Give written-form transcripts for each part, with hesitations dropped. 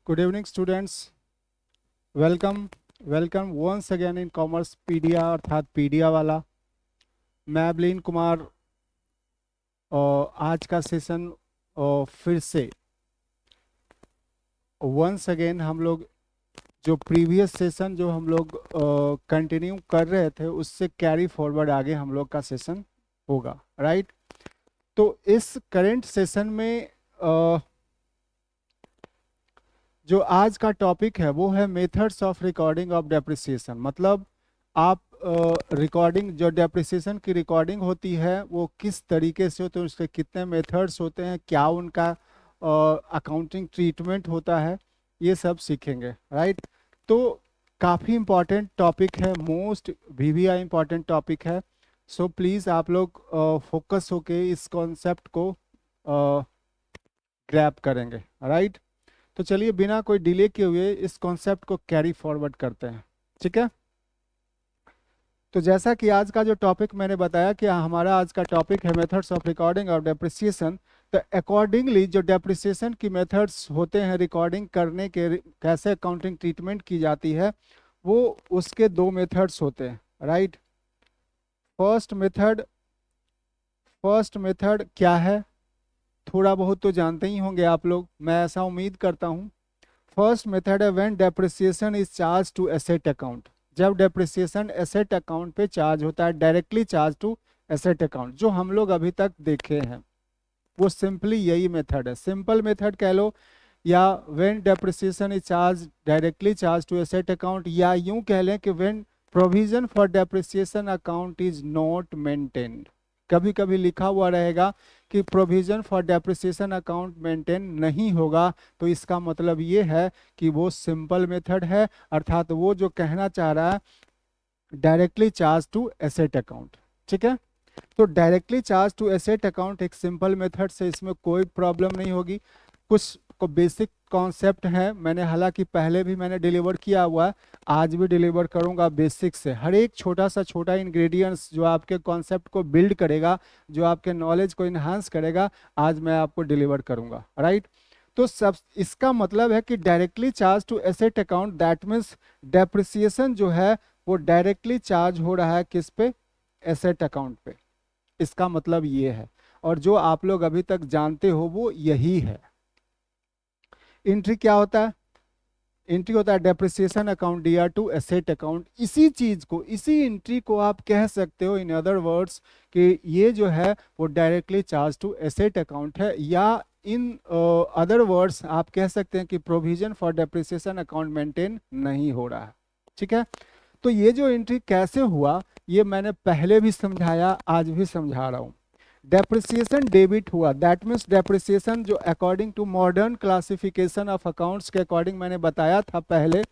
Good evening, students. Welcome once again in commerce pedia अर्थात pedia वाला। मैं अवलीन कुमार आज का सेशन फिर से वंस अगेन हम लोग जो प्रीवियस सेशन जो हम लोग कंटिन्यू कर रहे थे उससे कैरी फॉरवर्ड आगे हम लोग का सेशन होगा, राइट। तो इस करेंट सेशन में जो आज का टॉपिक है वो है methods of recording of depreciation. मतलब आप रिकॉर्डिंग जो डेप्रिसिएशन की रिकॉर्डिंग होती है वो किस तरीके से होते हैं, उसके कितने मेथड्स होते हैं, क्या उनका अकाउंटिंग ट्रीटमेंट होता है, ये सब सीखेंगे, राइट। तो काफ़ी इम्पॉर्टेंट टॉपिक है, मोस्ट VVI इम्पॉर्टेंट टॉपिक है। सो प्लीज़ आप लोग फोकस होके इस कॉन्सेप्ट को ग्रैब करेंगे, राइट। तो चलिए बिना कोई डिले किए हुए इस कॉन्सेप्ट को कैरी फॉरवर्ड करते हैं, ठीक है। तो जैसा कि आज का जो टॉपिक मैंने बताया कि हमारा आज का टॉपिक है methods of recording of depreciation. तो अकॉर्डिंगली जो डेप्रिसिएशन की मेथड्स होते हैं रिकॉर्डिंग करने के, कैसे अकाउंटिंग ट्रीटमेंट की जाती है, वो उसके दो मेथड्स होते हैं, राइट। फर्स्ट मेथड क्या है, थोड़ा बहुत तो जानते ही होंगे आप लोग, मैं ऐसा उम्मीद करता हूँ। फर्स्ट मेथड है when depreciation is charge to asset account. जब डेप्रिसिएशन एसेट अकाउंट पे चार्ज होता है, directly charge to asset account, जो हम लोग अभी तक देखे हैं वो सिंपली यही मेथड है, सिंपल मेथड कह लो, या when depreciation is charge directly charge to asset account, या यूं कह लें कि when provision for depreciation account is not maintained. कभी कभी लिखा हुआ रहेगा कि provision for depreciation account maintain नहीं होगा, तो इसका मतलब ये है कि वो सिंपल मेथड है, अर्थात वो जो कहना चाह रहा है directly charge to asset account, ठीक है। तो directly charge to asset account एक सिंपल मेथड से, इसमें कोई प्रॉब्लम नहीं होगी। कुछ को बेसिक कॉन्सेप्ट है, मैंने हालांकि पहले भी मैंने डिलीवर किया हुआ है, आज भी डिलीवर करूंगा बेसिक से। हर एक छोटा इंग्रेडिएंट्स जो आपके कॉन्सेप्ट को बिल्ड करेगा, जो आपके नॉलेज को इन्हांस करेगा, आज मैं आपको डिलीवर करूंगा, राइट। तो सब इसका मतलब है कि directly charge to asset account, that means depreciation जो है वो डायरेक्टली चार्ज हो रहा है किस पे, एसेट अकाउंट पे। इसका मतलब ये है, और जो आप लोग अभी तक जानते हो वो यही है। एंट्री क्या होता है, एंट्री होता है depreciation account DR to asset account. इसी चीज को, इसी एंट्री को आप कह सकते हो इन अदर वर्ड्स कि ये जो है वो directly charge to asset account है, या इन अदर वर्ड्स आप कह सकते हैं कि provision for depreciation account maintain नहीं हो रहा है, ठीक है। तो ये जो एंट्री कैसे हुआ ये मैंने पहले भी समझाया, आज भी समझा रहा हूँ। डेप्रिसिएशन डेबिट हुआ, दैट मीन्स डेप्रिसिएशन जो according to modern classification of accounts के अकॉर्डिंग मैंने बताया था पहले,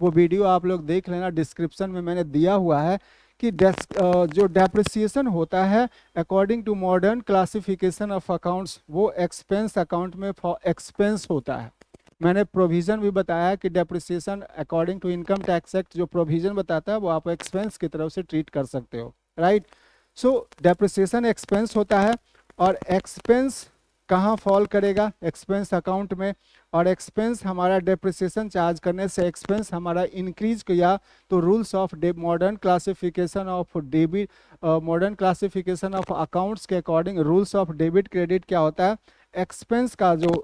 वो वीडियो आप लोग देख लेना, डिस्क्रिप्शन में मैंने दिया हुआ है कि जो डेप्रिसिएशन होता है according to modern classification of accounts वो एक्सपेंस अकाउंट में एक्सपेंस होता है। मैंने प्रोविजन भी बताया कि depreciation according to income tax act जो प्रोविजन बताता है वो आप एक्सपेंस की तरफ से ट्रीट कर सकते हो, राइट। सो डेप्रिसिएशन एक्सपेंस होता है, और एक्सपेंस कहाँ फॉल करेगा, एक्सपेंस अकाउंट में। और एक्सपेंस हमारा डेप्रिसिएशन चार्ज करने से एक्सपेंस हमारा इंक्रीज किया, तो rules of modern classification of debit, modern classification of accounts के according rules of debit credit क्या होता है, एक्सपेंस का जो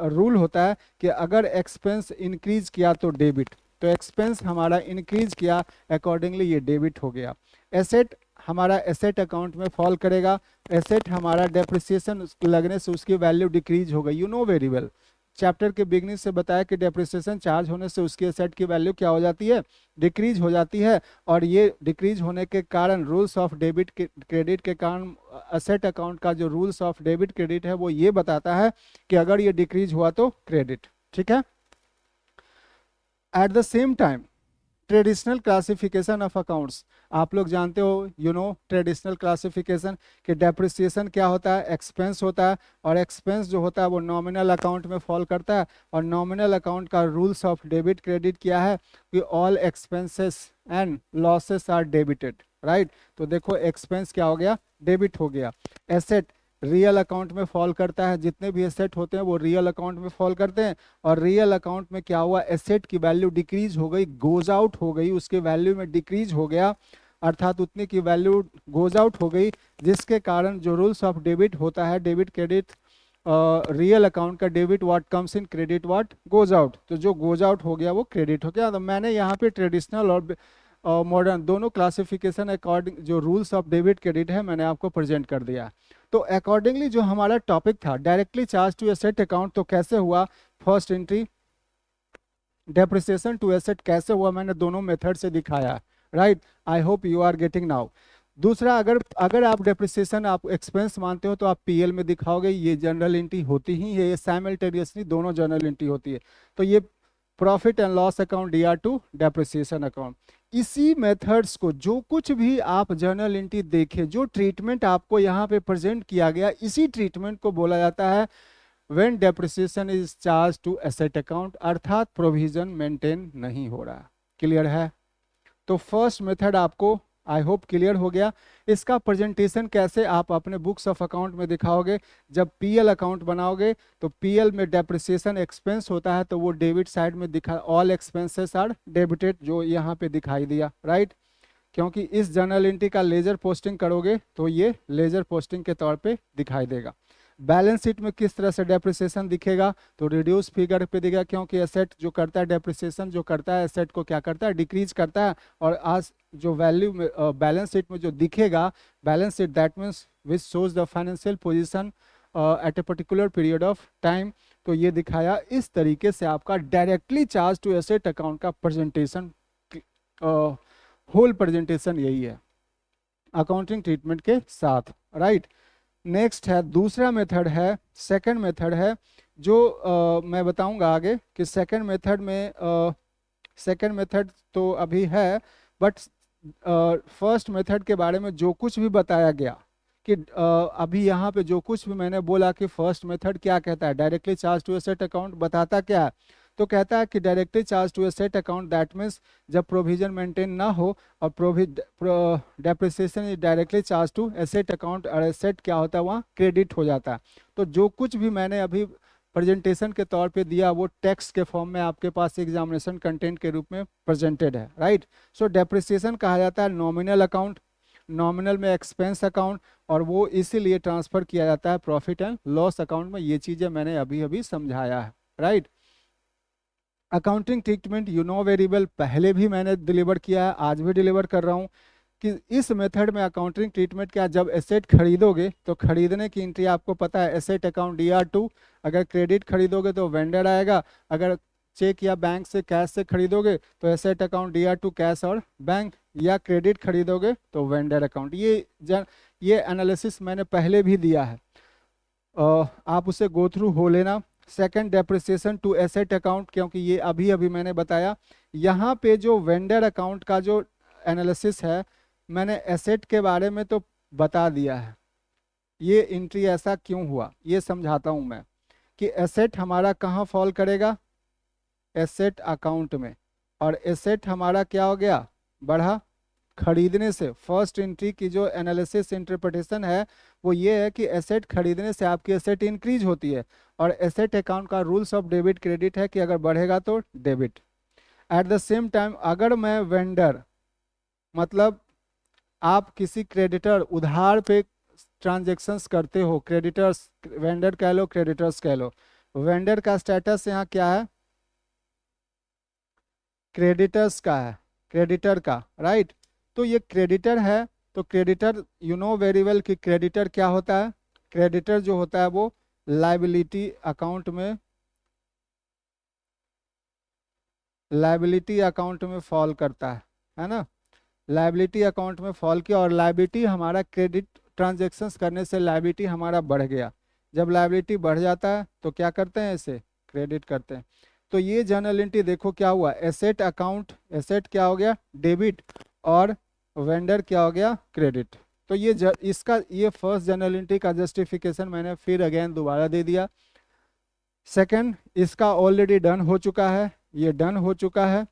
रूल होता है कि अगर एक्सपेंस इंक्रीज किया तो डेबिट, तो एक्सपेंस हमारा इंक्रीज किया, अकॉर्डिंगली ये डेबिट हो गया। एसेट हमारा एसेट अकाउंट में फॉल करेगा, एसेट हमारा डेप्रिसिएशन लगने से उसकी वैल्यू डिक्रीज हो गई। You know very well, chapter के बिगनिंग से बताया कि डेप्रिसिएशन चार्ज होने से उसकी एसेट की वैल्यू क्या हो जाती है, डिक्रीज हो जाती है। और ये डिक्रीज होने के कारण रूल्स ऑफ डेबिट क्रेडिट के कारण एसेट अकाउंट का जो रूल्स ऑफ डेबिट क्रेडिट है वो ये बताता है कि अगर ये डिक्रीज हुआ तो क्रेडिट, ठीक है। At the same time traditional classification of accounts, आप लोग जानते हो, यू नो ट्रेडिशनल क्लासिफिकेशन कि डेप्रिसिएशन क्या होता है, एक्सपेंस होता है, और एक्सपेंस जो होता है वो नॉमिनल अकाउंट में फॉल करता है। और नॉमिनल अकाउंट का रूल्स ऑफ डेबिट क्रेडिट क्या है कि all expenses and losses are debited, right. तो देखो एक्सपेंस क्या हो गया, डेबिट हो गया। एसेट, रियल अकाउंट में फॉल करता है, जितने भी एसेट होते हैं वो रियल अकाउंट में फॉल करते हैं। और रियल अकाउंट में क्या हुआ, एसेट की वैल्यू डिक्रीज हो गई, गोज आउट हो गई, उसके वैल्यू में डिक्रीज हो गया, अर्थात उतनी की वैल्यू गोज आउट हो गई, जिसके कारण जो रूल्स ऑफ डेबिट होता है, डेबिट क्रेडिट, रियल अकाउंट का debit what comes in, credit what goes out, तो जो गोज आउट हो गया वो क्रेडिट हो गया। तो मैंने यहाँ पे ट्रेडिशनल और मॉडर्न दोनों क्लासिफिकेशन अकॉर्डिंग जो रूल्स ऑफ डेबिट क्रेडिट है मैंने आपको प्रेजेंट कर दिया। तो अकॉर्डिंगली जो हमारा टॉपिक था directly charge to asset account, तो कैसे हुआ first entry, depreciation to asset कैसे हुआ, मैंने दोनों मेथड से दिखाया, right. I hope you are getting now. दूसरा, अगर अगर आप डेप्रिसिएशन आप एक्सपेंस मानते हो तो आप पीएल में दिखाओगे, ये जनरल एंट्री होती ही है, ये साइमल्टेनियसली दोनों जनरल एंट्री होती है। तो ये profit and loss account DR to depreciation account. इसी मेथड्स को जो कुछ भी आप जर्नल एंट्री देखे, जो ट्रीटमेंट आपको यहाँ पे प्रेजेंट किया गया, इसी ट्रीटमेंट को बोला जाता है when depreciation is charge to asset account, अर्थात प्रोविजन मेंटेन नहीं हो रहा। क्लियर है? तो फर्स्ट मेथड आपको आई होप क्लियर हो गया। इसका प्रेजेंटेशन कैसे आप अपने बुक्स ऑफ अकाउंट में दिखाओगे, जब पीएल अकाउंट बनाओगे तो पीएल में डेप्रिसिएशन एक्सपेंस होता है, तो वो डेबिट साइड में दिखा, ऑल एक्सपेंसेस आर डेबिटेड, जो यहाँ पे दिखाई दिया, राइट। क्योंकि इस जर्नल एंट्री का लेजर पोस्टिंग करोगे तो ये लेजर पोस्टिंग के तौर पे दिखाई देगा। बैलेंस शीट में किस तरह से डेप्रिसिएशन दिखेगा, तो रिड्यूस फिगर पे दिखेगा, क्योंकि एसेट जो करता है डेप्रिसिएशन जो करता है एसेट को क्या करता है, डिक्रीज करता है। और आज जो वैल्यू में बैलेंस शीट में जो दिखेगा, balance sheet that means which shows the financial position at a particular period of time, तो ये दिखाया इस तरीके से आपका directly charge to asset account का प्रेजेंटेशन, होल प्रेजेंटेशन यही है अकाउंटिंग ट्रीटमेंट के साथ, राइट। नेक्स्ट है दूसरा मेथड है, सेकंड मेथड है, जो मैं बताऊंगा आगे कि सेकंड मेथड में, सेकंड मेथड तो अभी है, बट फर्स्ट मेथड के बारे में जो कुछ भी बताया गया कि अभी यहाँ पे जो कुछ भी मैंने बोला कि फर्स्ट मेथड क्या कहता है, directly charge to asset account बताता क्या है, तो कहता है कि directly charge to asset account that means जब प्रोविजन मेंटेन ना हो और depreciation is directly charge to asset account, और एसेट क्या होता है वहाँ क्रेडिट हो जाता है। तो जो कुछ भी मैंने अभी प्रेजेंटेशन के तौर पे दिया वो टेक्स्ट के फॉर्म में आपके पास एग्जामिनेशन कंटेंट के रूप में प्रेजेंटेड है, राइट। सो डेप्रिसिएशन कहा जाता है नॉमिनल अकाउंट, नॉमिनल में एक्सपेंस अकाउंट, और वो इसीलिए ट्रांसफर किया जाता है प्रॉफिट एंड लॉस अकाउंट में। ये चीजें मैंने अभी अभी समझाया है, right. Accounting treatment you know very well, पहले भी मैंने डिलीवर किया है, आज भी डिलीवर कर रहा हूँ कि इस मेथड में अकाउंटिंग ट्रीटमेंट क्या, जब एसेट खरीदोगे तो खरीदने की एंट्री आपको पता है एसेट अकाउंट DR2, अगर क्रेडिट खरीदोगे तो वेंडर आएगा, अगर चेक या बैंक से कैश से खरीदोगे तो एसेट अकाउंट DR2 कैश और बैंक, या क्रेडिट खरीदोगे तो वेंडर अकाउंट। ये एनालिसिस मैंने पहले भी दिया है, आप उसे गो थ्रू हो लेना। Second depreciation to asset account, क्योंकि ये अभी अभी मैंने बताया। यहाँ पे जो वेंडर अकाउंट का जो एनालिसिस है, मैंने एसेट के बारे में तो बता दिया है, ये एंट्री ऐसा क्यों हुआ ये समझाता हूँ मैं, कि एसेट हमारा कहाँ फॉल करेगा, एसेट अकाउंट में, और एसेट हमारा क्या हो गया, बढ़ा खरीदने से। फर्स्ट एंट्री की जो एनालिसिस इंटरप्रिटेशन है वो ये है कि एसेट खरीदने से आपकी एसेट इंक्रीज होती है, और एसेट अकाउंट का रूल्स ऑफ डेबिट क्रेडिट है कि अगर बढ़ेगा तो debit. At the same time अगर मैं वेंडर, मतलब आप किसी क्रेडिटर उधार पे ट्रांजेक्शन्स करते हो, क्रेडिटर्स, वेंडर कह लो क्रेडिटर्स कह लो, वेंडर का स्टेटस यहाँ क्या है, क्रेडिटर्स का है, क्रेडिटर का, राइट। तो ये क्रेडिटर है, तो creditor you know very well कि क्रेडिटर क्या होता है, क्रेडिटर जो होता है वो लाइबिलिटी अकाउंट में, लाइबिलिटी अकाउंट में फॉल करता है ना, लाइबिलिटी अकाउंट में फॉल किया, और लाइबिलिटी हमारा क्रेडिट ट्रांजेक्शन्स करने से लाइबिलिटी हमारा बढ़ गया। जब लाइबिलिटी बढ़ जाता है तो क्या करते हैं, इसे क्रेडिट करते हैं। तो ये जर्नल एंट्री देखो क्या हुआ, एसेट अकाउंट, एसेट क्या हो गया डेबिट, और वेंडर क्या हो गया क्रेडिट। तो इसका ये फर्स्ट जर्नल एंट्री का जस्टिफिकेशन मैंने फिर अगेन दोबारा दे दिया। सेकंड, इसका ऑलरेडी डन हो चुका है, ये डन हो चुका है।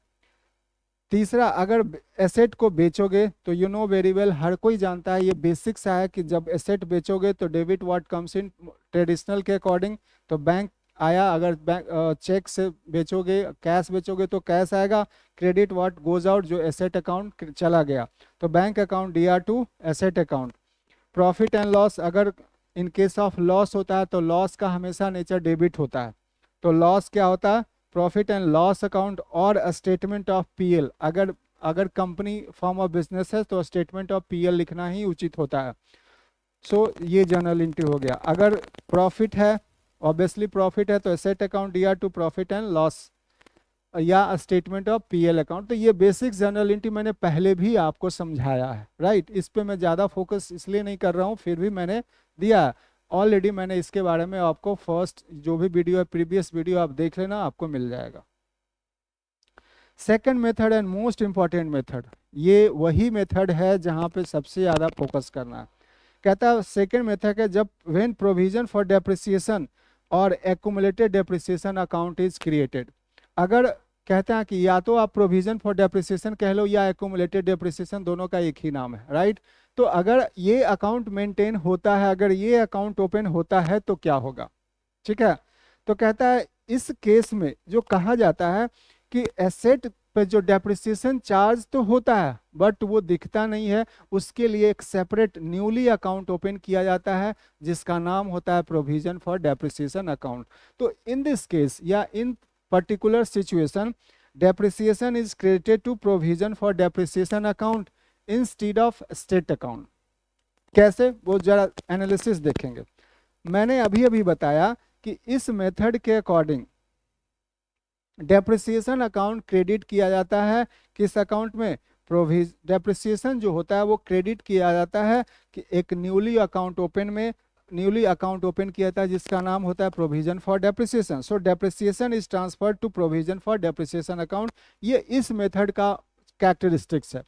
तीसरा, अगर एसेट को बेचोगे तो यू नो वेरी वेल, हर कोई जानता है, ये बेसिक सा है कि जब एसेट बेचोगे तो debit what comes in traditional के अकॉर्डिंग, तो बैंक आया, अगर बैंक चेक से बेचोगे, कैश बेचोगे तो कैश आएगा, क्रेडिट व्हाट गोज आउट जो एसेट अकाउंट चला गया, तो bank account D R to asset account. Profit and loss, अगर इन केस ऑफ लॉस होता है तो लॉस का हमेशा नेचर डेबिट होता है, तो लॉस क्या होता है, प्रॉफिट एंड लॉस अकाउंट और स्टेटमेंट ऑफ पीएल, अगर अगर कंपनी फॉर्म ऑफ बिजनेस है तो स्टेटमेंट ऑफ पीएल लिखना ही उचित होता है। सो ये जर्नल एंट्री हो गया। अगर प्रॉफिट है, ऑब्वियसली प्रॉफिट है, तो asset account D R to profit and loss या स्टेटमेंट ऑफ पीएल अकाउंट। तो ये बेसिक जर्नल एंट्री मैंने पहले भी आपको समझाया है, राइट। इस पे मैं ज़्यादा फोकस इसलिए नहीं कर रहा हूँ, फिर भी मैंने दिया है ऑलरेडी, मैंने इसके बारे में आपको फर्स्ट जो भी वीडियो है, प्रीवियस वीडियो आप देख लेना, आपको मिल जाएगा। Second method and most important method, ये वही मेथड है जहाँ पे सबसे ज़्यादा फोकस करना है। कहता है सेकंड मेथड है जब व्हेन प्रोविजन फॉर डेप्रिसिएशन और accumulated depreciation account is created. अगर कहते हैं कि या तो आप प्रोविजन फॉर डेप्रिसिएशन कह लो या एक्यूमुलेटेड डेप्रिसिएशन, दोनों का एक ही नाम है, राइट। तो अगर ये अकाउंट मेंटेन होता है, अगर ये अकाउंट ओपन होता है तो क्या होगा, ठीक है। तो कहता है इस केस में जो कहा जाता है कि एसेट पे जो डेप्रिसिएशन चार्ज तो होता है बट वो दिखता नहीं है, उसके लिए एक सेपरेट न्यूली अकाउंट ओपन किया जाता है जिसका नाम होता है प्रोविजन फॉर डेप्रिसिएशन अकाउंट। तो इन दिस केस या in particular situation, depreciation is credited to provision for depreciation account instead of state account. कैसे, वो जरा एनालिसिस देखेंगे। मैंने अभी अभी बताया कि इस मेथड के अकॉर्डिंग डेप्रिसिएशन अकाउंट क्रेडिट किया जाता है किस अकाउंट में, डेप्रिसिएशन जो होता है वो क्रेडिट किया जाता है कि एक न्यूली अकाउंट ओपन में, न्यूली अकाउंट ओपन किया जाता है जिसका नाम होता है provision for depreciation. So depreciation is transferred to provision for depreciation account. ये इस मेथड का कैरेक्टरिस्टिक्स है।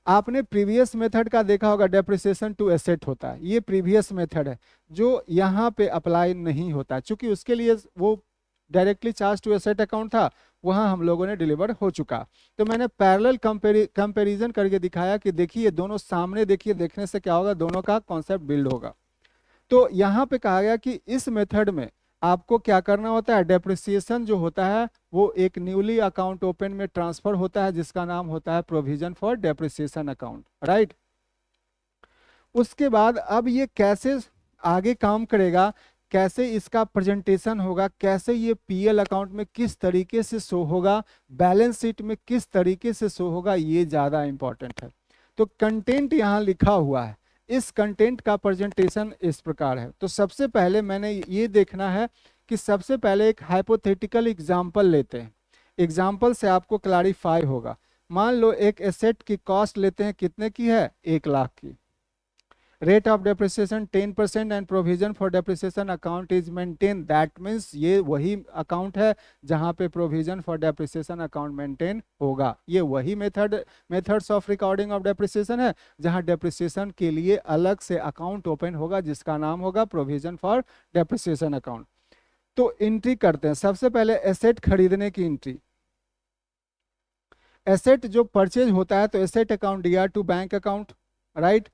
आपने प्रीवियस मेथड का देखा होगा, डेप्रिसिएशन टू एसेट होता है, ये प्रीवियस मेथड है जो यहाँ पे अप्लाई नहीं होता, क्योंकि उसके लिए वो directly charge to asset account था, वहां हम लोगों ने डिलीवर हो चुका। तो मैंने पैरेलल कंपैरिजन करके दिखाया कि देखिए दोनों सामने देखिए, देखने से क्या होगा, दोनों का कॉन्सेप्ट बिल्ड होगा। तो यहाँ पे कहा गया कि इस मेथड में आपको क्या करना होता है, डेप्रिसिएशन जो होता है वो एक न्यूली अकाउंट ओपन में ट्रांसफर होता है जिसका नाम होता है provision for depreciation account, right. उसके बाद अब ये कैसे आगे काम करेगा, कैसे इसका प्रेजेंटेशन होगा, कैसे ये पीएल अकाउंट में किस तरीके से शो होगा, बैलेंस शीट में किस तरीके से शो होगा, ये ज़्यादा इंपॉर्टेंट है। तो कंटेंट यहाँ लिखा हुआ है, इस कंटेंट का प्रेजेंटेशन इस प्रकार है। तो सबसे पहले मैंने ये देखना है कि सबसे पहले एक हाइपोथेटिकल एग्जाम्पल लेते हैं, एग्जाम्पल से आपको क्लैरिफाई होगा। मान लो एक एसेट की कॉस्ट लेते हैं, कितने की है, 1 लाख की, rate of depreciation 10% and provision for depreciation account is maintain. That means ये वही अकाउंट है जहां पे provision for depreciation account maintain होगा। ये वही methods of recording of depreciation है जहां डेप्रिसिएशन के लिए अलग से अकाउंट ओपन होगा जिसका नाम होगा प्रोविजन फॉर डेप्रिसिएशन अकाउंट। तो एंट्री करते हैं, सबसे पहले एसेट खरीदने की एंट्री। एसेट जो परचेज होता है तो asset account DR to bank account, right.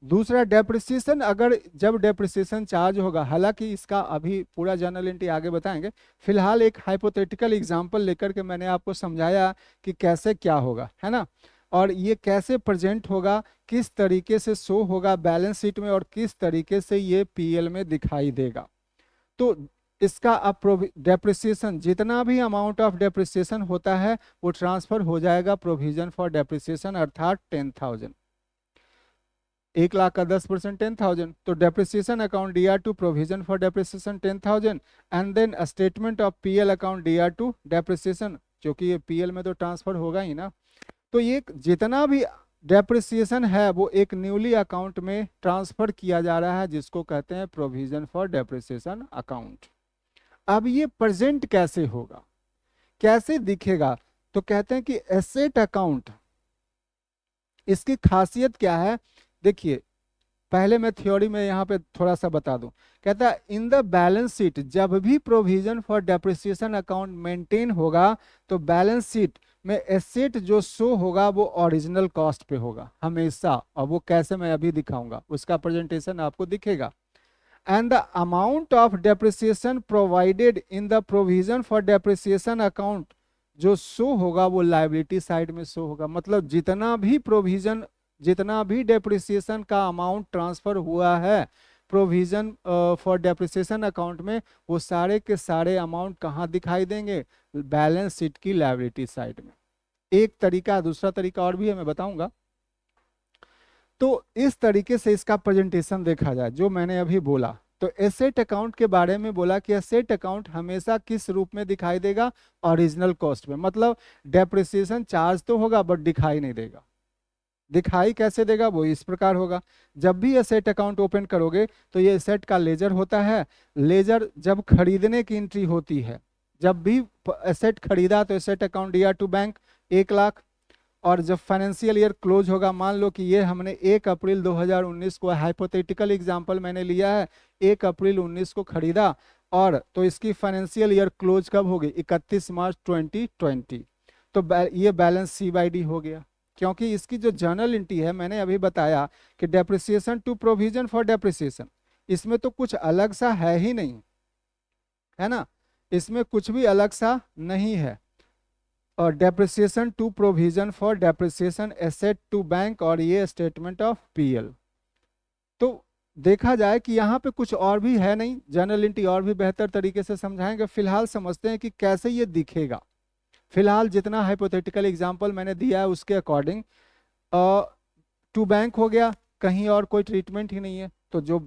दूसरा डेप्रिसिएशन, अगर जब डेप्रिसिएशन चार्ज होगा, हालांकि इसका अभी पूरा जर्नल एंट्री आगे बताएंगे, फिलहाल एक हाइपोथेटिकल एग्जांपल लेकर के मैंने आपको समझाया कि कैसे क्या होगा, है ना, और ये कैसे प्रेजेंट होगा, किस तरीके से शो होगा बैलेंस शीट में और किस तरीके से ये पीएल में दिखाई देगा। तो इसका अब डेप्रिसिएशन, जितना भी अमाउंट ऑफ डेप्रिसिएशन होता है वो ट्रांसफर हो जाएगा प्रोविजन फॉर डेप्रिसिएशन, अर्थात 10,000। 1 लाख का 10% 10,000, तो depreciation account DR to provision for depreciation 10,000 and then statement of PL account DR to depreciation, क्योंकि ये पीएल में तो ट्रांसफर होगा ही ना। तो ये जितना भी डेप्रिसिएशन है वो एक न्यूली अकाउंट में ट्रांसफर किया जा रहा है जिसको कहते हैं प्रोविजन फॉर डेप्रिसिएशन अकाउंट। अब ये प्रेजेंट कैसे होगा, कैसे दिखेगा, तो कहते हैं कि एसेट अकाउंट, इसकी खासियत क्या है, देखिए पहले मैं थ्योरी में यहाँ पे थोड़ा सा बता दूं। कहता है इन द बैलेंस शीट, जब भी provision for depreciation account maintain होगा तो बैलेंस शीट में एसेट जो शो होगा वो ओरिजिनल कॉस्ट पे होगा हमेशा, और वो कैसे मैं अभी दिखाऊंगा, उसका प्रेजेंटेशन आपको दिखेगा। And the amount of depreciation provided in the provision for depreciation account जो शो होगा वो लाइबिलिटी साइड में शो होगा। मतलब जितना भी प्रोविजन, जितना भी डेप्रिसिएशन का अमाउंट ट्रांसफर हुआ है प्रोविजन फॉर डेप्रिसिएशन अकाउंट में, वो सारे के सारे अमाउंट कहाँ दिखाई देंगे? बैलेंस शीट की लायबिलिटी साइड में। एक तरीका, दूसरा तरीका और भी है, मैं बताऊंगा। तो इस तरीके से इसका प्रेजेंटेशन देखा जाए जो मैंने अभी बोला। तो एसेट अकाउंट के बारे में बोला कि एसेट अकाउंट हमेशा किस रूप में दिखाई देगा? ओरिजिनल कॉस्ट में। मतलब डेप्रिसिएशन चार्ज तो होगा बट दिखाई नहीं देगा। दिखाई कैसे देगा? वो इस प्रकार होगा, जब भी एसेट अकाउंट ओपन करोगे तो ये एसेट का लेजर होता है। लेजर जब खरीदने की एंट्री होती है, जब भी एसेट खरीदा तो एसेट अकाउंट दिया टू बैंक 1 लाख, और जब फाइनेंशियल ईयर क्लोज होगा, मान लो कि ये हमने 1 अप्रैल 2019 को, हाइपोथेटिकल एग्जांपल मैंने लिया है, 1 अप्रैल 19 को खरीदा, और तो इसकी फाइनेंशियल ईयर क्लोज कब होगी? 31 मार्च 2020। तो ये बैलेंस C/D हो गया, क्योंकि इसकी जो जर्नल एंट्री है, मैंने अभी बताया कि depreciation to provision for depreciation, इसमें तो कुछ अलग सा है ही नहीं, है ना, इसमें कुछ भी अलग सा नहीं है। और depreciation to provision for depreciation asset to bank, और ये स्टेटमेंट ऑफ PL। तो देखा जाए कि यहाँ पे कुछ और भी है नहीं, जर्नल एंट्री और भी बेहतर तरीके से समझाएंगे। फिलहाल समझते हैं कि कैसे ये दिखेगा। फिलहाल जितना हाइपोथेटिकल एग्जांपल मैंने दिया है उसके अकॉर्डिंग टू बैंक हो गया, कहीं और कोई ट्रीटमेंट ही नहीं है। तो जो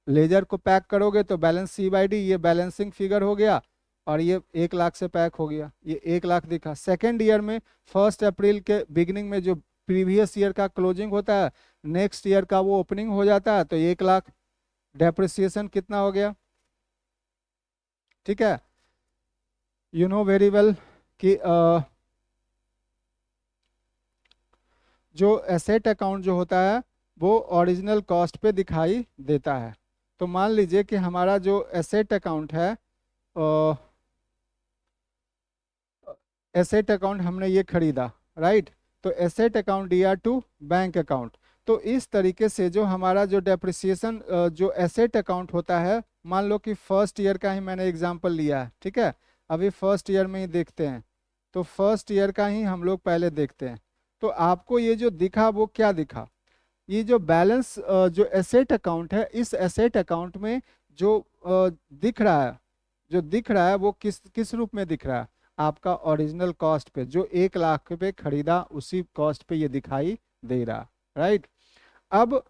लेजर को पैक करोगे तो बैलेंस C/D, ये बैलेंसिंग फिगर हो गया, और ये 1 लाख से पैक हो गया, ये 1 लाख दिखा। सेकेंड ईयर में 1 अप्रैल के बिगिनिंग में जो प्रीवियस ईयर का क्लोजिंग होता है, नेक्स्ट ईयर का वो ओपनिंग हो जाता है, तो 1 लाख डेप्रिसिएशन कितना हो गया? ठीक है, यू नो वेरी वेल कि जो एसेट अकाउंट जो होता है वो ओरिजिनल कॉस्ट पे दिखाई देता है। तो मान लीजिए कि हमारा जो एसेट अकाउंट है, एसेट अकाउंट हमने ये खरीदा, राइट, तो एसेट अकाउंट दिया टू बैंक अकाउंट। तो इस तरीके से जो हमारा जो डेप्रिसिएशन जो एसेट अकाउंट होता है, मान लो कि फर्स्ट ईयर का ही मैंने एग्जांपल लिया है, ठीक है, अभी फर्स्ट ईयर में ही देखते हैं। तो फर्स्ट ईयर का ही हम लोग पहले देखते हैं। तो आपको ये जो दिखा वो क्या दिखा? ये जो बैलेंस जो एसेट अकाउंट है, इस एसेट अकाउंट में जो दिख रहा है, जो दिख रहा है वो किस किस रूप में दिख रहा है? आपका ओरिजिनल कॉस्ट पे, जो 1 लाख पे खरीदा उसी कॉस्ट पे ये दिखाई दे रहा, राइट। अब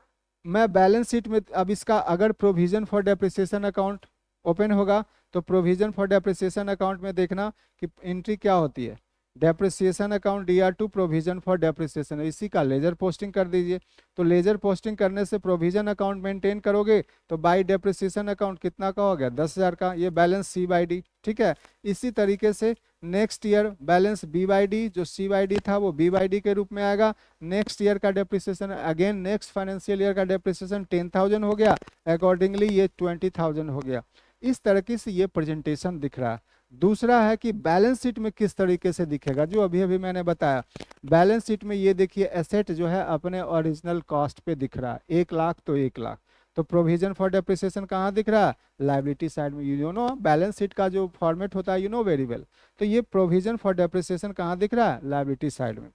मैं बैलेंस शीट में, अब इसका अगर provision for depreciation account open होगा तो प्रोविजन फॉर डेप्रिसिएशन अकाउंट में देखना कि एंट्री क्या होती है, depreciation account DR to provision for depreciation, इसी का लेजर पोस्टिंग कर दीजिए। तो लेजर पोस्टिंग करने से प्रोविजन अकाउंट मेंटेन करोगे तो बाई डेप्रिसिएशन अकाउंट कितना का हो गया? 10,000 का, ये बैलेंस C/D, ठीक है। इसी तरीके से नेक्स्ट ईयर बैलेंस B/D, जो C/D था वो B/D के रूप में आएगा। नेक्स्ट ईयर का depreciation, again next financial year का डेप्रिसिएशन 10,000 हो गया, अकॉर्डिंगली ये 20,000 हो गया। इस तरीके से ये प्रेजेंटेशन दिख रहा है। दूसरा है कि बैलेंस शीट में किस तरीके से दिखेगा, जो अभी अभी मैंने बताया। बैलेंस शीट में ये देखिए एसेट जो है अपने ओरिजिनल कॉस्ट पे दिख रहा है, 1 लाख तो 1 लाख। तो प्रोविजन फॉर डेप्रिसिएशन कहाँ दिख रहा है? लायबिलिटी साइड में। यू नो बैलेंस शीट का जो फॉर्मेट होता है, यू नो वेरी वेल। तो ये प्रोविजन फॉर डेप्रिसिएशन कहाँ दिख रहा है? लायबिलिटी साइड में।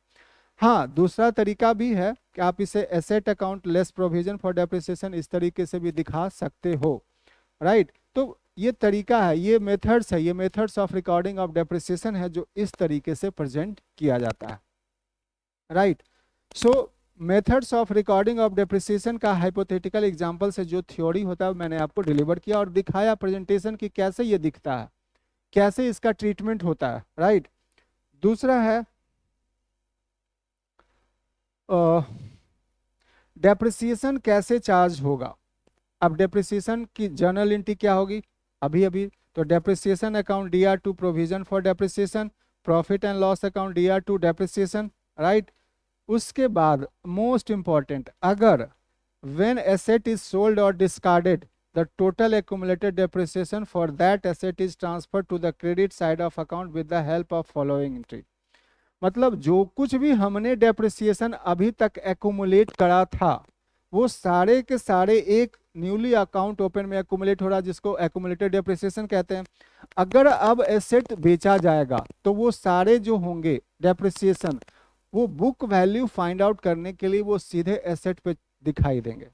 हाँ, दूसरा तरीका भी है कि आप इसे asset account less provision for depreciation इस तरीके से भी दिखा सकते हो, राइट। तो ये तरीका है, ये मेथड्स है, ये methods of recording of depreciation है जो इस तरीके से प्रेजेंट किया जाता है, right. So methods of recording of depreciation का हाइपोथेटिकल एग्जांपल से जो थ्योरी होता है मैंने आपको डिलीवर किया और दिखाया प्रेजेंटेशन की कैसे ये दिखता है, कैसे इसका ट्रीटमेंट होता है, राइट। दूसरा है डेप्रिसिएशन कैसे चार्ज होगा। अब डेप्रिसिएशन की जर्नल एंट्री क्या होगी? अभी अभी तो depreciation account DR to provision for depreciation, profit and loss account DR to depreciation, right. उसके बाद मोस्ट इंपॉर्टेंट, अगर व्हेन एसेट इज सोल्ड और discarded the total accumulated depreciation for that asset is transferred to the credit side of account with the help of following entry. मतलब जो कुछ भी हमने depreciation अभी तक एक्यूमुलेट करा था वो सारे के सारे एक न्यूली अकाउंट ओपन में एक्यूमुलेट हो रहा है, जिसको एक्यूमुलेटेड डेप्रिसिएशन कहते हैं। अगर अब एसेट बेचा जाएगा तो वो सारे जो होंगे डेप्रिसिएशन वो बुक वैल्यू फाइंड आउट करने के लिए वो सीधे एसेट पे दिखाई देंगे,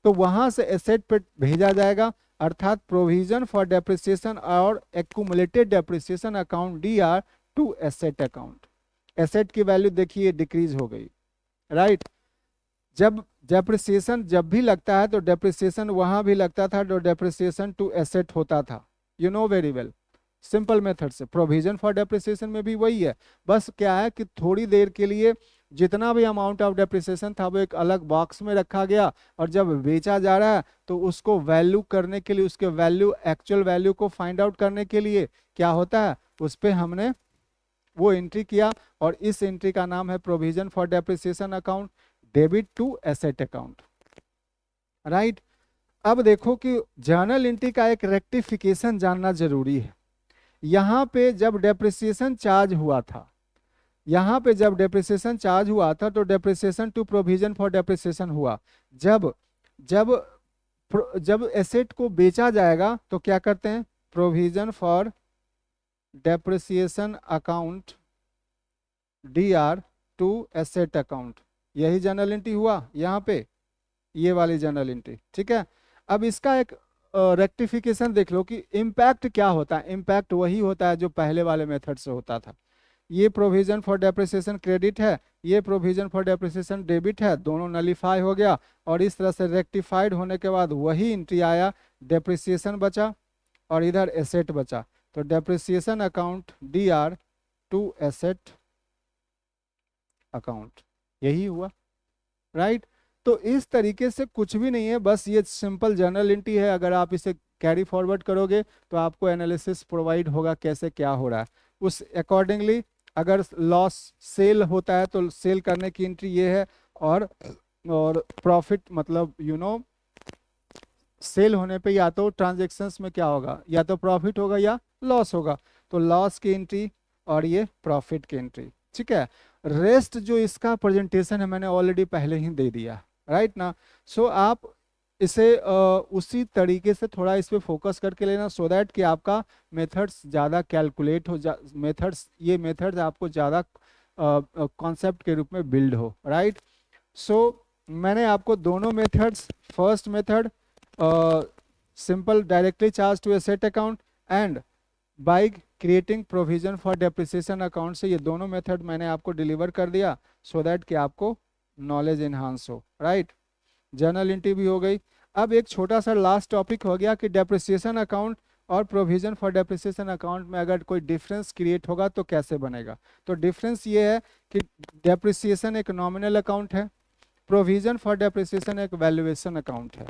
तो वहां से एसेट पे भेजा जाएगा, अर्थात प्रोविजन फॉर डेप्रिसिएशन और accumulated depreciation account DR to asset account. Asset की वैल्यू देखिए डिक्रीज हो गई, राइट। जब डेप्रिसिएशन जब भी लगता है तो डेप्रिसिएशन वहां भी लगता था, तो डेप्रिसिएशन टू एसेट होता था, you know very well. Simple method से प्रोविजन फॉर डेप्रिसिएशन में भी वही है, बस क्या है कि थोड़ी देर के लिए जितना भी अमाउंट ऑफ डेप्रिसिएशन था वो एक अलग बॉक्स में रखा गया, और जब बेचा जा रहा है तो उसको वैल्यू करने के लिए, उसके वैल्यू एक्चुअल वैल्यू को फाइंड आउट करने के लिए क्या होता है, उस पर हमने वो एंट्री किया, और इस एंट्री का नाम है provision for depreciation account debit to asset account, right. अब देखो कि जर्नल एंट्री का एक रेक्टिफिकेशन जानना जरूरी है। यहाँ पे जब डेप्रिसिएशन चार्ज हुआ था, यहाँ पे जब डेप्रिसिएशन चार्ज हुआ था तो depreciation to provision for depreciation हुआ। जब जब जब एसेट को बेचा जाएगा तो क्या करते हैं, provision for depreciation account DR to asset account, यही जर्नल एंट्री हुआ यहाँ पे, ये वाली जर्नल एंट्री, ठीक है। अब इसका एक रेक्टिफिकेशन देख लो कि इम्पैक्ट क्या होता है। इम्पैक्ट वही होता है जो पहले वाले मेथड से होता था। ये प्रोविजन फॉर डेप्रिसिएशन क्रेडिट है, ये प्रोविजन फॉर डेप्रिसिएशन डेबिट है, दोनों नलीफाई हो गया, और इस तरह से रेक्टिफाइड होने के बाद वही एंट्री आया, डेप्रिसिएशन बचा और इधर एसेट बचा, तो depreciation account D R to asset account, यही हुआ, राइट। तो इस तरीके से कुछ भी नहीं है, बस ये सिंपल जर्नल एंट्री है। अगर आप इसे कैरी फॉरवर्ड करोगे तो आपको एनालिसिस प्रोवाइड होगा कैसे क्या हो रहा है, उस अकॉर्डिंगली अगर लॉस सेल होता है तो सेल करने की एंट्री ये है, और प्रॉफिट मतलब सेल होने पे या तो ट्रांजेक्शन्स में क्या होगा, या तो प्रॉफिट होगा या लॉस होगा, तो लॉस की एंट्री और ये प्रॉफिट की एंट्री, ठीक है। रेस्ट जो इसका प्रेजेंटेशन है मैंने ऑलरेडी पहले ही दे दिया, राइट ना। सो आप इसे उसी तरीके से थोड़ा इस पे फोकस करके लेना, सो दैट कि आपका मेथड्स ज़्यादा कैलकुलेट हो, ये मेथड्स आपको ज़्यादा कॉन्सेप्ट के रूप में बिल्ड हो, राइट। सो मैंने आपको दोनों methods, first method simple directly charge to asset account and by creating provision for depreciation account से, ये दोनों मेथड मैंने आपको डिलीवर कर दिया, सो दैट कि आपको नॉलेज इन्हांस हो, राइट। जर्नल एंट्री भी हो गई। अब एक छोटा सा लास्ट टॉपिक हो गया कि डेप्रिसिएशन अकाउंट और प्रोविजन फॉर डेप्रिसिएशन अकाउंट में अगर कोई डिफरेंस क्रिएट होगा तो कैसे बनेगा। तो डिफरेंस ये है कि डेप्रिसिएशन एक नॉमिनल अकाउंट है, प्रोविजन फॉर डेप्रिसिएशन एक वैल्यूएशन अकाउंट है।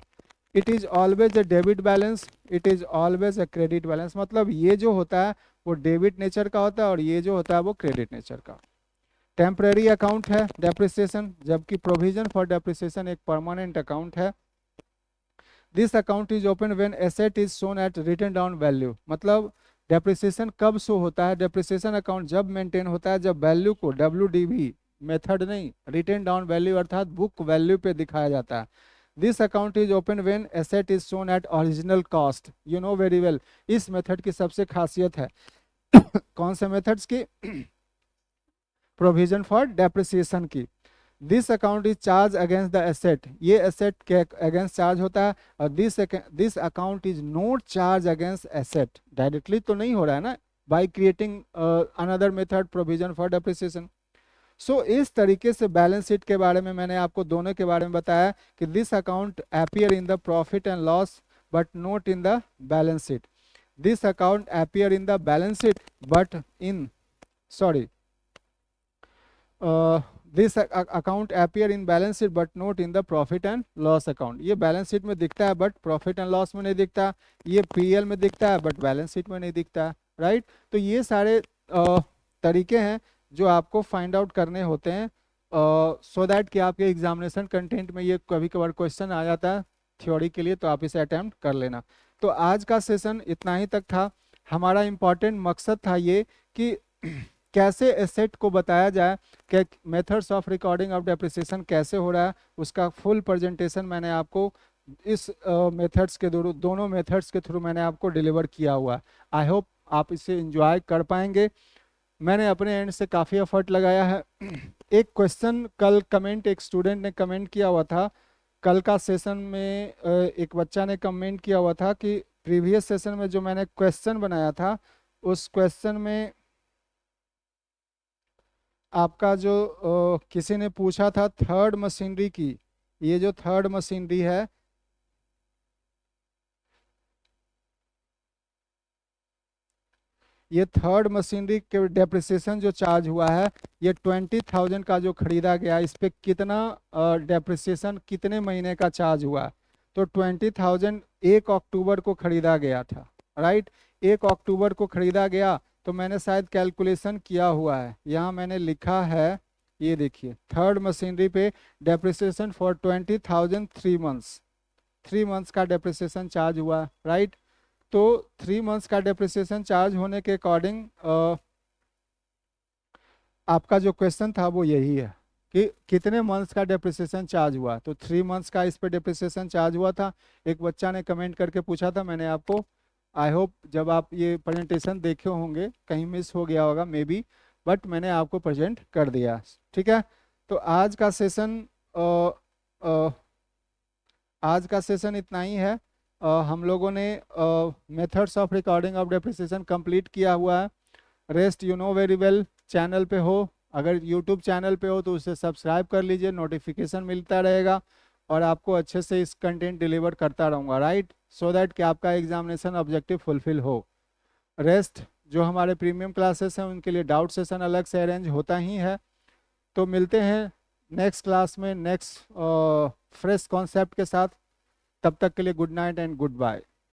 It is always a debit balance, it is always a credit balance, मतलब ये जो होता है वो डेबिट नेचर का होता है और ये जो होता है वो क्रेडिट नेचर का। टेम्परेरी अकाउंट है डेप्रिसिएशन, जबकि प्रोविजन फॉर डेप्रिसिएशन एक परमानेंट अकाउंट है। This account is open when asset is shown at written down value, मतलब डेप्रिसिएशन कब शो होता है, डेप्रिसिएशन अकाउंट जब मेंटेन होता है जब वैल्यू को WDV मेथड नहीं, रिटन डाउन वैल्यू अर्थात बुक वैल्यू पे दिखाया जाता है। This account is open when asset is shown at original cost, you know very well. इस मेथड की सबसे खासियत है कौन से मेथड्स की, प्रोविजन फॉर डेप्रिसिएशन की। This account is charge against the asset, ये एसेट के अगेंस्ट चार्ज होता है, और this account is not charge against asset, directly तो नहीं हो रहा है ना, by creating another method provision for depreciation. So इस तरीके से बैलेंस शीट के बारे में मैंने आपको दोनों के बारे में बताया कि this account appear in the profit and loss but not in the balance sheet, this account appear in the balance sheet but in this account appear in balance sheet but not in the profit and loss account. ये balance sheet में दिखता है but profit and loss में नहीं दिखता, ये PL में दिखता है बट बैलेंस शीट में नहीं दिखता, राइट। तो ये सारे तरीके हैं जो आपको फाइंड आउट करने होते हैं, सो दैट कि आपके एग्जामिनेशन कंटेंट में ये कभी कभार क्वेश्चन आ जाता है थ्योरी के लिए, तो आप इसे अटेम्प्ट कर लेना। तो आज का सेशन इतना ही तक था। हमारा इम्पॉर्टेंट मकसद था ये कि कैसे एसेट को बताया जाए, कि methods of recording of depreciation कैसे हो रहा है, उसका फुल प्रेजेंटेशन मैंने आपको इस मेथड्स के दोनों मेथड्स के थ्रू मैंने आपको डिलीवर किया हुआ है। आई होप आप इसे एंजॉय कर पाएंगे। मैंने अपने एंड से काफ़ी एफर्ट लगाया है। एक क्वेश्चन कल कमेंट एक स्टूडेंट ने कमेंट किया हुआ था, कल का सेशन में एक बच्चा ने कमेंट किया हुआ था कि प्रीवियस सेशन में जो मैंने क्वेश्चन बनाया था, उस क्वेश्चन में आपका जो किसी ने पूछा था थर्ड मशीनरी की, ये जो थर्ड मशीनरी है, ये थर्ड मशीनरी के डेप्रिसिएशन जो चार्ज हुआ है, ये 20,000 का जो खरीदा गया, इस पे कितना डेप्रिसिएशन कितने महीने का चार्ज हुआ। तो 20,000 1 अक्टूबर को खरीदा गया था, राइट। 1 अक्टूबर को खरीदा गया, तो मैंने शायद कैलकुलेशन किया हुआ है, यहाँ मैंने लिखा है, ये देखिए थर्ड मशीनरी पे डेप्रिसिएशन फॉर 20,000 3 मंथ्स, 3 मंथ्स का डेप्रिसिएशन चार्ज हुआ, राइट। तो 3 मंथ्स का डेप्रिसिएशन चार्ज होने के अकॉर्डिंग आपका जो क्वेश्चन था वो यही है कि कितने मंथ्स का डेप्रिसिएशन चार्ज हुआ। तो 3 मंथ्स का इस पे डेप्रिसिएशन चार्ज हुआ था। एक बच्चा ने कमेंट करके पूछा था, मैंने आपको, आई होप जब आप ये प्रेजेंटेशन देखे होंगे, कहीं मिस हो गया होगा मे बी, बट मैंने आपको प्रेजेंट कर दिया, ठीक है। तो आज का सेशन इतना ही है। हम लोगों ने methods of recording of depreciation complete किया हुआ है। Rest you know very well. Channel पे हो, अगर यूट्यूब चैनल पे हो तो उसे सब्सक्राइब कर लीजिए, नोटिफिकेशन मिलता रहेगा और आपको अच्छे से इस कंटेंट डिलीवर करता रहूँगा, राइट, सो दैट कि आपका एग्जामिनेशन ऑब्जेक्टिव फुलफिल हो। रेस्ट जो हमारे प्रीमियम क्लासेस हैं उनके लिए डाउट सेशन अलग से अरेंज होता ही है। तो मिलते हैं नेक्स्ट क्लास में नेक्स्ट फ्रेश कॉन्सेप्ट के साथ। तब तक के लिए good night and good bye.